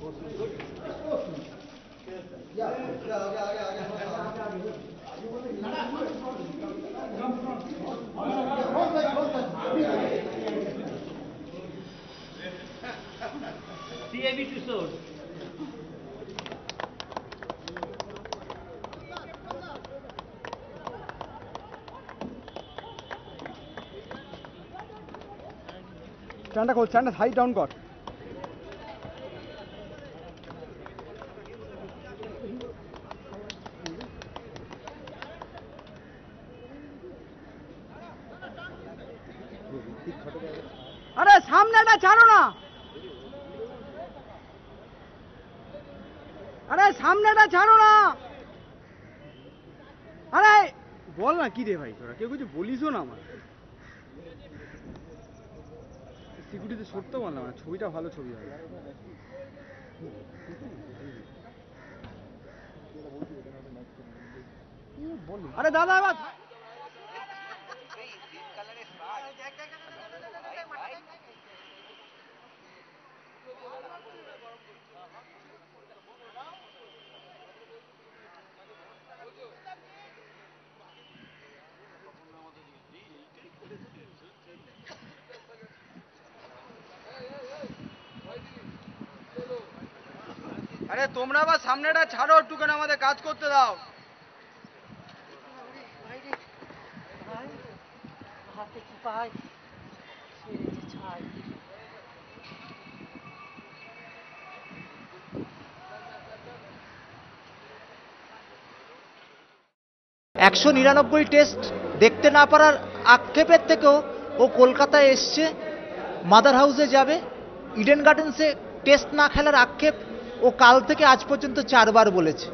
CAB to source. স্ট্যান্ডটা খোল, স্ট্যান্ডটা হাই ডাউন কর। আরে সামনেটা ছাড়ো না, আরে সামনেটা ছাড়ো না, আরে বল না কি রে ভাই, তোরা কেউ কিছু বলিসও না। আমার সিকিউরিটিতে সরতে বললাম না, ছবিটা ভালো ছবি হবে। আরে দাদা এবার আরে তোমরা আবার সামনেটা ছাড়ো, একটুখানি আমাদের কাজ করতে দাও। একশো 99 টেস্ট দেখতে না পারার আক্ষেপের থেকেও ও কলকাতায় এসছে, মাদার হাউসে যাবে। ইডেন গার্ডেন্সে টেস্ট না খেলার আক্ষেপ ও কাল থেকে আজ পর্যন্ত 4 বার বলেছে।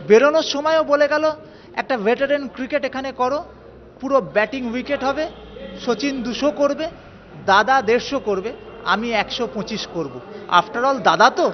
বেরোনোর সময়ও বলে গেল একটা ভেটারেন ক্রিকেট এখানে করো, পুরো ব্যাটিং উইকেট হবে, সচিন 200 করবে, দাদা 150 করবে, আমি 125 করব। আফটার অল দাদা তো।